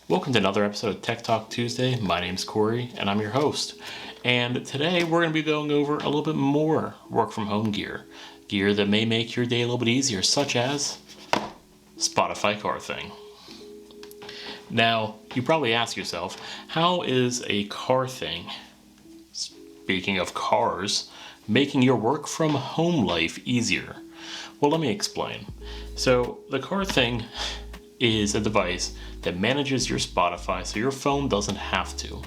Welcome to another episode of Tech Talk Tuesday. My name's Corey and I'm your host. And today we're going to be going over a little bit more work from home gear. Gear that may make your day a little bit easier, such as Spotify CarThing. Now, you probably ask yourself, how is a CarThing, speaking of cars, making your work from home life easier? Well, let me explain. So the CarThing is a device that manages your Spotify so your phone doesn't have to.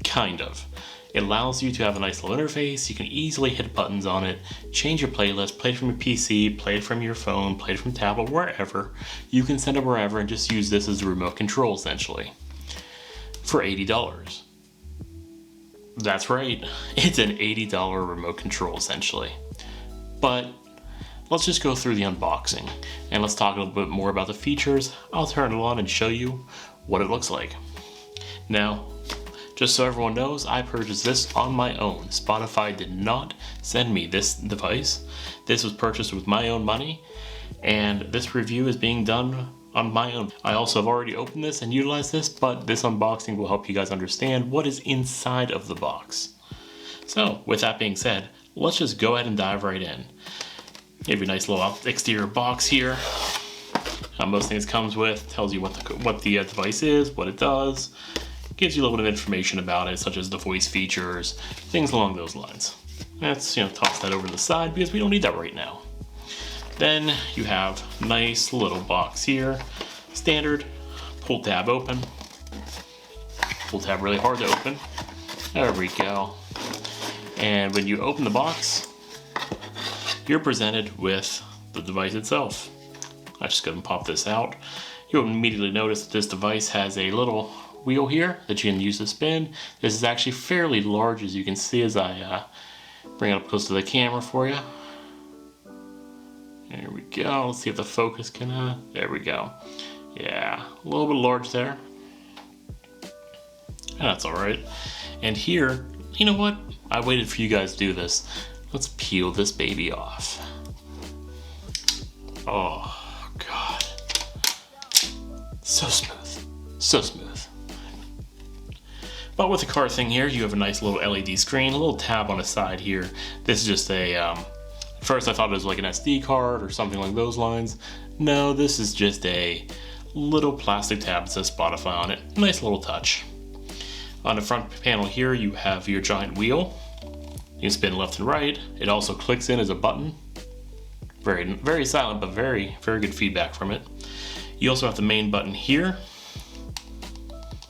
Kind of. It allows you to have a nice little interface. You can easily hit buttons on it, change your playlist, play it from your PC, play it from your phone, play it from tablet, wherever. You can send it wherever and just use this as a remote control essentially. For $80. That's right. It's an $80 remote control essentially. But let's just go through the unboxing and let's talk a little bit more about the features. I'll turn it on and show you what it looks like. Now, just so everyone knows, I purchased this on my own. Spotify did not send me this device. This was purchased with my own money, and this review is being done on my own. I also have already opened this and utilized this, but this unboxing will help you guys understand what is inside of the box. So, with that being said, let's just go ahead and dive right in. Give you a nice little exterior box here. Most things comes with, tells you what the device is, what it does, gives you a little bit of information about it, such as the voice features, things along those lines. Let's toss that over to the side because we don't need that right now. Then you have a nice little box here, standard. Pull tab open. Pull tab really hard to open. There we go. And when you open the box, you're presented with the device itself. I just go and pop this out. You'll immediately notice that this device has a little wheel here that you can use to spin. This is actually fairly large, as you can see as I bring it up close to the camera for you. There we go. Let's see if the focus can, there we go. Yeah, a little bit large there. That's all right. And here, you know what? I waited for you guys to do this. Let's peel this baby off. Oh, God. So smooth. So smooth. But with the CarThing here, you have a nice little LED screen, a little tab on the side here. This is just a, first I thought it was like an SD card or something like those lines. No, this is just a little plastic tab that says Spotify on it. Nice little touch. On the front panel here, you have your giant wheel. You can spin left and right. It also clicks in as a button. Very, very silent, but very, very good feedback from it. You also have the main button here.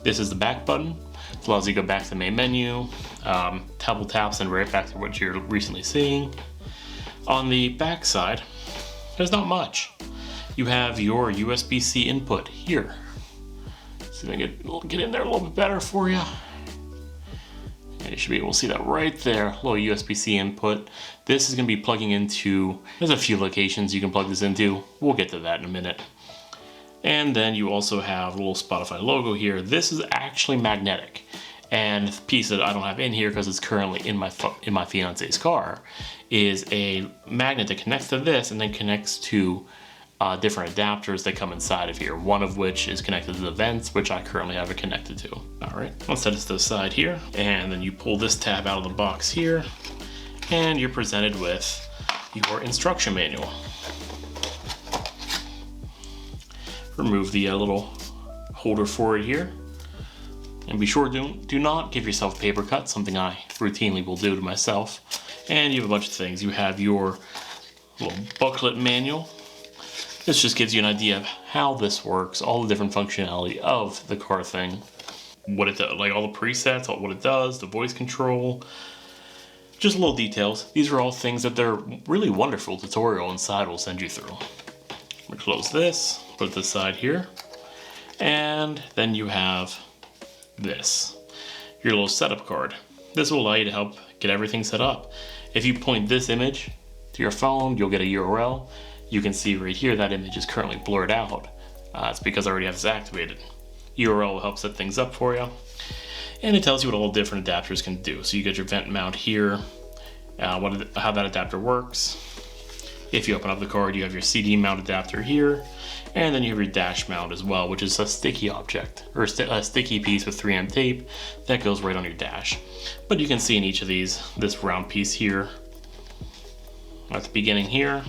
This is the back button. It allows you to go back to the main menu, double taps and right back to what you're recently seeing. On the back side, there's not much. You have your USB-C input here. See if I can get in there a little bit better for you. You should be able to see that right there, little USB-C input. This is going to be plugging into, there's a few locations you can plug this into. We'll get to that in a minute. And then you also have a little Spotify logo here. This is actually magnetic. And the piece that I don't have in here because it's currently in my fiance's car is a magnet that connects to this and then connects to different adapters that come inside of here, one of which is connected to the vents, which I currently have it connected to. All right, let's set this to the side here, and then you pull this tab out of the box here, and you're presented with your instruction manual. Remove the little holder for it here, and be sure do not give yourself a paper cut, something I routinely will do to myself. And you have a bunch of things. You have your little booklet manual. This just gives you an idea of how this works, all the different functionality of the CarThing, what it does, like all the presets, what it does, the voice control, just little details. These are all things that they're really wonderful tutorial inside will send you through. I'm gonna close this, put it to the side here, and then you have this, your little setup card. This will allow you to help get everything set up. If you point this image to your phone, you'll get a URL. You can see right here that image is currently blurred out. It's because I already have this activated. URL will help set things up for you. And it tells you what all the different adapters can do. So you get your vent mount here, how that adapter works. If you open up the card, you have your CD mount adapter here, and then you have your dash mount as well, which is a sticky object, or a sticky piece with 3M tape that goes right on your dash. But you can see in each of these, this round piece here, at the beginning here,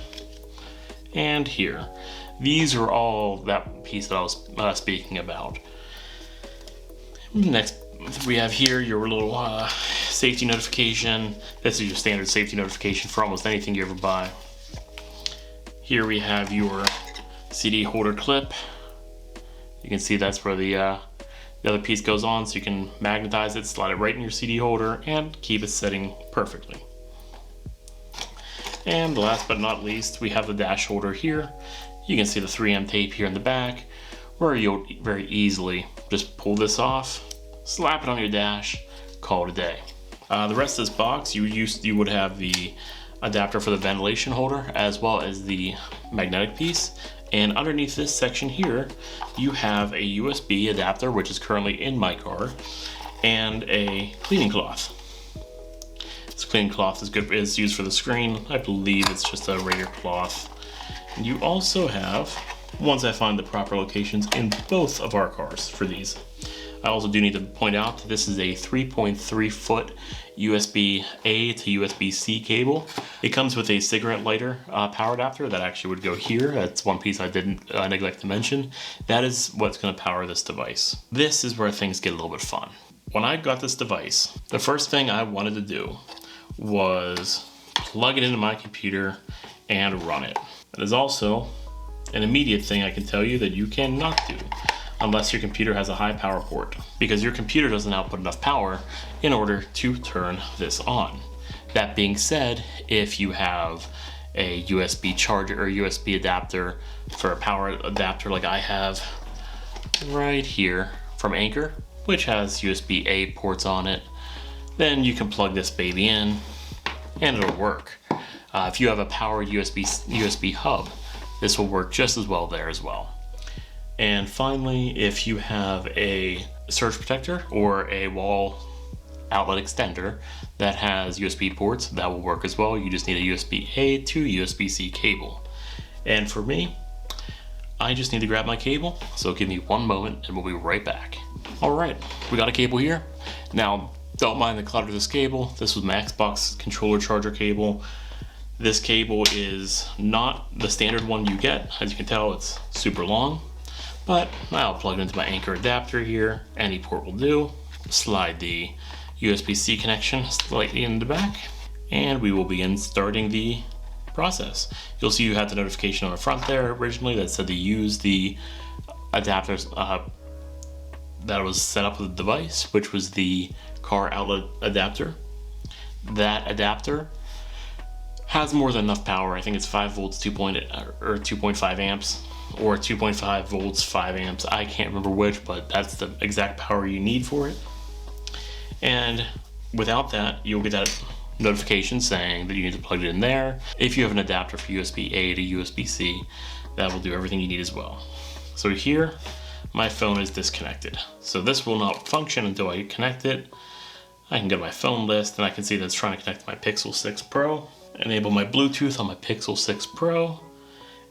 and here. These are all that piece that I was speaking about. Next, we have here your little safety notification. This is your standard safety notification for almost anything you ever buy. Here we have your CD holder clip. You can see that's where the other piece goes on, so you can magnetize it, slide it right in your CD holder, and keep it setting perfectly. And last but not least, we have the dash holder here. You can see the 3M tape here in the back, where you'll very easily just pull this off, slap it on your dash, call it a day. The rest of this box, you would have the adapter for the ventilation holder as well as the magnetic piece. And underneath this section here, you have a USB adapter, which is currently in my car, and a cleaning cloth. This cleaning cloth is used for the screen. I believe it's just a regular cloth. And you also have, once I find the proper locations in both of our cars for these. I also do need to point out that this is a 3.3 foot USB-A to USB-C cable. It comes with a cigarette lighter power adapter that actually would go here. That's one piece I didn't neglect to mention. That is what's going to power this device. This is where things get a little bit fun. When I got this device, the first thing I wanted to do was plug it into my computer and run it. That is also an immediate thing I can tell you that you cannot do unless your computer has a high power port, because your computer doesn't output enough power in order to turn this on. That being said, if you have a USB charger or USB adapter for a power adapter like I have right here from Anchor, which has USB-A ports on it, then you can plug this baby in and it'll work. If you have a powered USB hub, this will work just as well there as well. And finally, if you have a surge protector or a wall outlet extender that has USB ports, that will work as well. You just need a USB-A to USB-C cable. And for me, I just need to grab my cable, so give me one moment and we'll be right back. All right, we got a cable here. Now, don't mind the clutter of this cable. This was my Xbox controller charger cable. This cable is not the standard one you get. As you can tell, it's super long, but I'll plug it into my Anchor adapter here. Any port will do. Slide the USB-C connection slightly in the back, and we will begin starting the process. You'll see you had the notification on the front there originally that said to use the adapters that was set up with the device, which was the car outlet adapter. That adapter has more than enough power. I think it's 5 volts, 2.5 amps, or 2.5 volts, 5 amps. I can't remember which, but that's the exact power you need for it. And without that, you'll get that notification saying that you need to plug it in there. If you have an adapter for USB-A to USB-C, that will do everything you need as well. So here, my phone is disconnected. So this will not function until I connect it. I can go to my phone list and I can see that it's trying to connect to my Pixel 6 Pro. Enable my Bluetooth on my Pixel 6 Pro,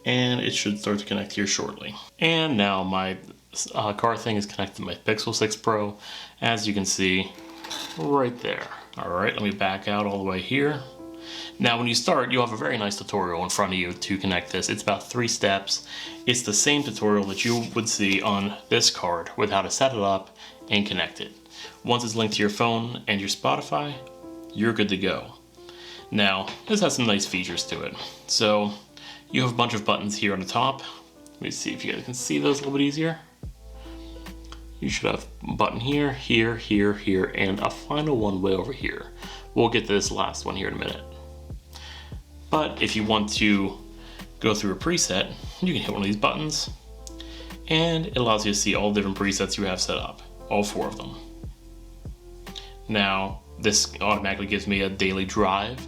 and it should start to connect here shortly. And now my CarThing is connected to my Pixel 6 Pro, as you can see right there. All right, let me back out all the way here. Now when you start, you'll have a very nice tutorial in front of you to connect this. It's about 3 steps. It's the same tutorial that you would see on this card with how to set it up and connect it. Once it's linked to your phone and your Spotify, you're good to go. Now, this has some nice features to it. So, you have a bunch of buttons here on the top. Let me see if you guys can see those a little bit easier. You should have a button here, here, here, here, and a final one way over here. We'll get to this last one here in a minute. But if you want to go through a preset, you can hit one of these buttons, and it allows you to see all the different presets you have set up, all 4 of them. Now, this automatically gives me a daily drive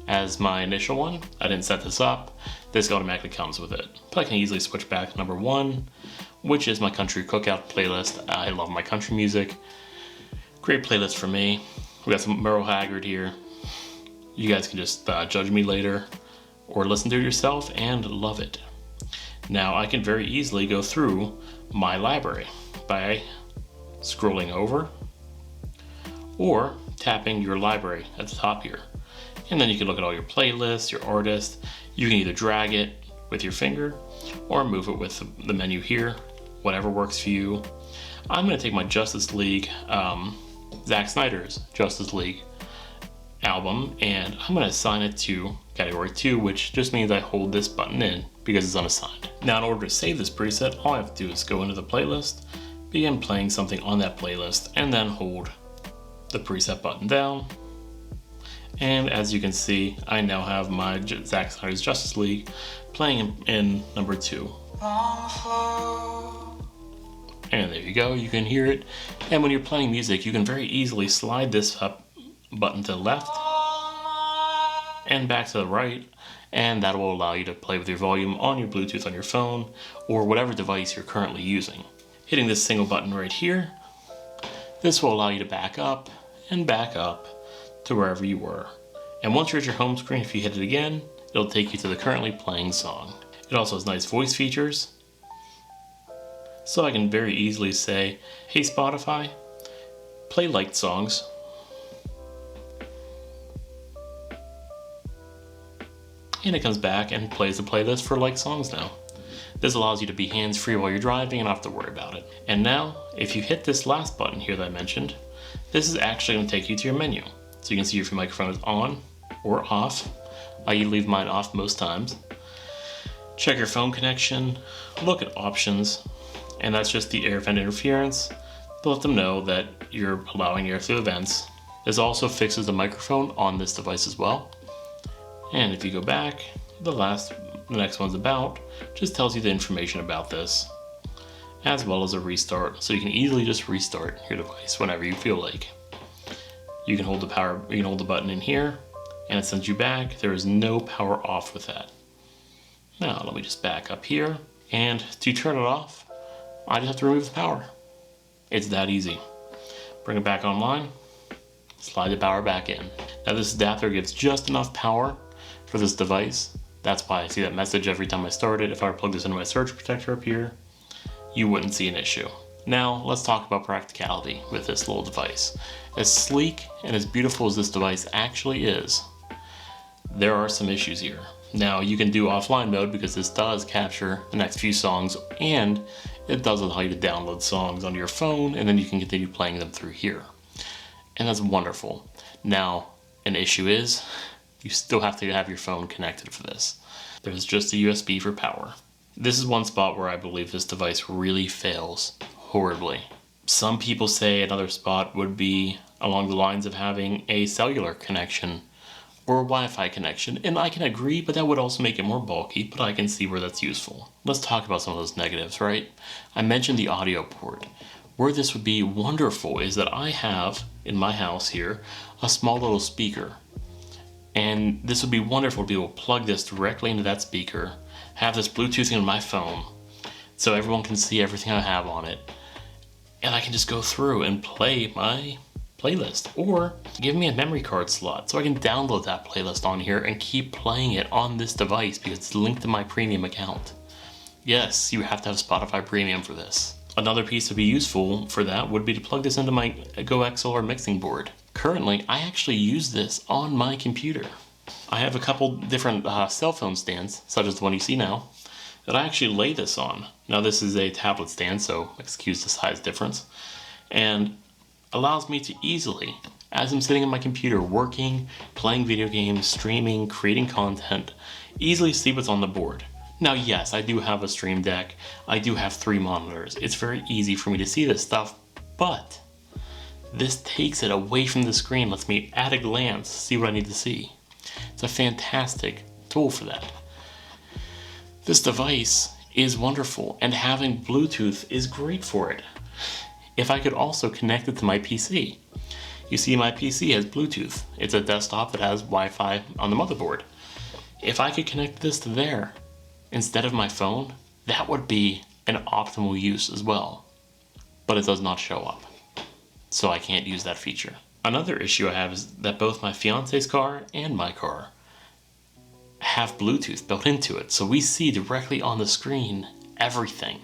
as my initial one. I didn't set this up. This automatically comes with it. But I can easily switch back to number 1, which is my country cookout playlist. I love my country music. Great playlist for me. We got some Merle Haggard here. You guys can just judge me later or listen to it yourself and love it. Now I can very easily go through my library by scrolling over or tapping your library at the top here. And then you can look at all your playlists, your artists. You can either drag it with your finger or move it with the menu here, whatever works for you. I'm gonna take my Justice League, Zack Snyder's Justice League album, and I'm gonna assign it to category 2, which just means I hold this button in because it's unassigned. Now in order to save this preset, all I have to do is go into the playlist, begin playing something on that playlist, and then hold the preset button down. And as you can see, I now have my Zack Snyder's Justice League playing in number 2. And there you go, you can hear it. And when you're playing music, you can very easily slide this up button to the left and back to the right, and that will allow you to play with your volume on your Bluetooth on your phone or whatever device you're currently using. Hitting this single button right here, this will allow you to back up and back up to wherever you were. And once you're at your home screen, if you hit it again, it'll take you to the currently playing song. It also has nice voice features, so I can very easily say, hey Spotify, play liked songs. And it comes back and plays the playlist for liked songs now. This allows you to be hands-free while you're driving and not have to worry about it. And now, if you hit this last button here that I mentioned, this is actually going to take you to your menu. So you can see if your microphone is on or off. I leave mine off most times. Check your phone connection, look at options, and that's just the air vent interference to let them know that you're allowing air through the vents. This also fixes the microphone on this device as well. And if you go back, the next one's about, just tells you the information about this, as well as a restart, so you can easily just restart your device whenever you feel like. You can hold the button in here, and it sends you back. There is no power off with that. Now let me just back up here, and to turn it off, I just have to remove the power. It's that easy. Bring it back online, slide the power back in. Now this adapter gives just enough power for this device. That's why I see that message every time I start it. If I were to plug this into my surge protector up here, you wouldn't see an issue. Now let's talk about practicality with this little device. As sleek and as beautiful as this device actually is, there are some issues here. Now you can do offline mode because this does capture the next few songs, and it does allow you to download songs onto your phone, and then you can continue playing them through here. And that's wonderful. Now, an issue is you still have to have your phone connected for this. There's just a USB for power. This is one spot where I believe this device really fails horribly. Some people say another spot would be along the lines of having a cellular connection or a Wi-Fi connection, and I can agree, but that would also make it more bulky, but I can see where that's useful. Let's talk about some of those negatives, right? I mentioned the audio port. Where this would be wonderful is that I have, in my house here, a small little speaker. And this would be wonderful to be able to plug this directly into that speaker, have this Bluetooth in my phone, so everyone can see everything I have on it, and I can just go through and play my playlist, or give me a memory card slot so I can download that playlist on here and keep playing it on this device because it's linked to my premium account. Yes, you have to have Spotify Premium for this. Another piece to be useful for that would be to plug this into my Go XLR mixing board. Currently, I actually use this on my computer. I have a couple different cell phone stands, such as the one you see now, that I actually lay this on. Now this is a tablet stand, so excuse the size difference, and allows me to easily, as I'm sitting on my computer working, playing video games, streaming, creating content, easily see what's on the board. Now yes, I do have a Stream Deck, I do have 3 monitors, it's very easy for me to see this stuff, but this takes it away from the screen, lets me at a glance see what I need to see. It's a fantastic tool for that. This device is wonderful, and having Bluetooth is great for it. If I could also connect it to my PC. You see, my PC has Bluetooth. It's a desktop that has Wi-Fi on the motherboard. If I could connect this to there instead of my phone, that would be an optimal use as well. But it does not show up, so I can't use that feature. Another issue I have is that both my fiance's car and my car have Bluetooth built into it, so we see directly on the screen everything.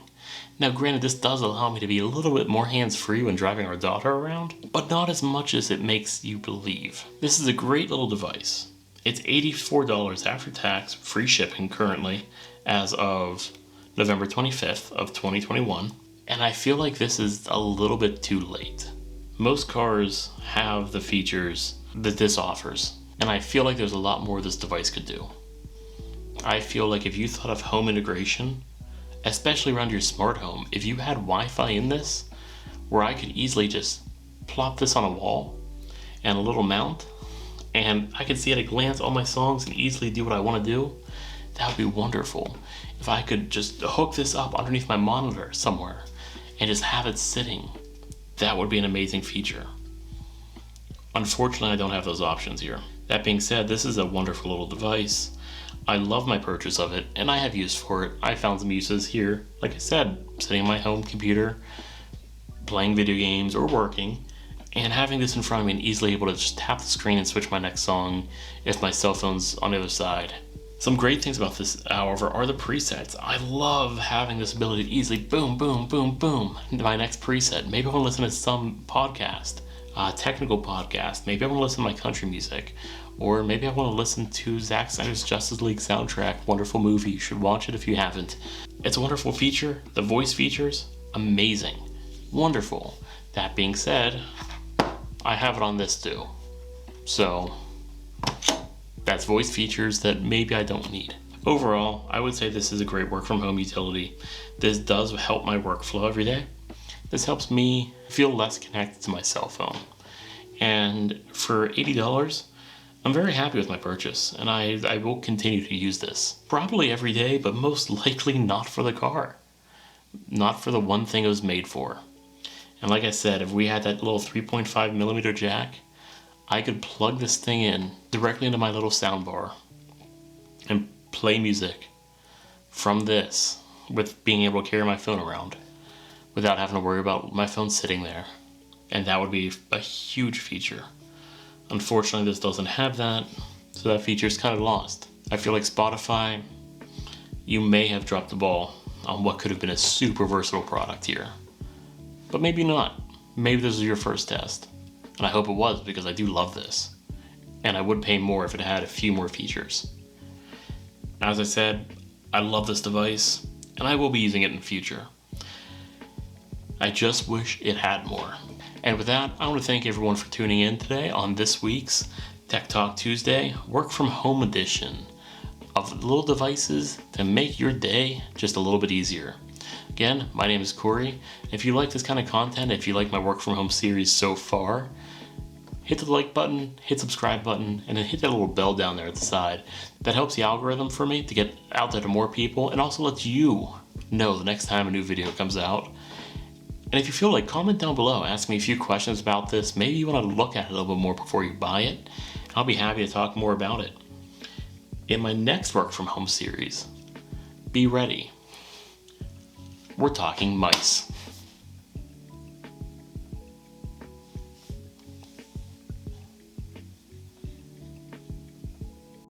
Now granted, this does allow me to be a little bit more hands-free when driving our daughter around, but not as much as it makes you believe. This is a great little device. It's $84 after tax, free shipping currently, as of November 25th of 2021. And I feel like this is a little bit too late. Most cars have the features that this offers, and I feel like there's a lot more this device could do. I feel like if you thought of home integration, especially around your smart home, if you had Wi-Fi in this, where I could easily just plop this on a wall and a little mount, and I could see at a glance all my songs and easily do what I want to do, that would be wonderful. If I could just hook this up underneath my monitor somewhere and just have it sitting, that would be an amazing feature. Unfortunately, I don't have those options here. That being said, this is a wonderful little device. I love my purchase of it, and I have use for it. I found some uses here, like I said, sitting on my home computer, playing video games or working, and having this in front of me and easily able to just tap the screen and switch my next song if my cell phone's on the other side. Some great things about this, however, are the presets. I love having this ability to easily boom, boom, boom, boom into my next preset. Maybe I want to listen to some podcast, technical podcast. Maybe I want to listen to my country music. Or maybe I want to listen to Zack Snyder's Justice League soundtrack. Wonderful movie. You should watch it if you haven't. It's a wonderful feature. The voice features, amazing. Wonderful. That being said, I have it on this too. So, that's voice features that maybe I don't need. Overall, I would say this is a great work from home utility. This does help my workflow every day. This helps me feel less connected to my cell phone. And for $80, I'm very happy with my purchase, and I will continue to use this. Probably every day, but most likely not for the car. Not for the one thing it was made for. And like I said, if we had that little 3.5 millimeter jack, I could plug this thing in directly into my little soundbar and play music from this with being able to carry my phone around without having to worry about my phone sitting there. And that would be a huge feature. Unfortunately, this doesn't have that, so that feature is kind of lost. I feel like Spotify, you may have dropped the ball on what could have been a super versatile product here. But maybe not. Maybe this is your first test. And I hope it was, because I do love this. And I would pay more if it had a few more features. As I said, I love this device, and I will be using it in the future. I just wish it had more. And with that, I want to thank everyone for tuning in today on this week's Tech Talk Tuesday Work From Home edition of little devices to make your day just a little bit easier. Again, my name is Corey. If you like this kind of content, if you like my Work From Home series so far, hit the like button, hit subscribe button, and then hit that little bell down there at the side. That helps the algorithm for me to get out there to more people, and also lets you know the next time a new video comes out. And if you feel like, comment down below, ask me a few questions about this. Maybe you want to look at it a little bit more before you buy it. I'll be happy to talk more about it. In my next Work From Home series, be ready. We're talking mice.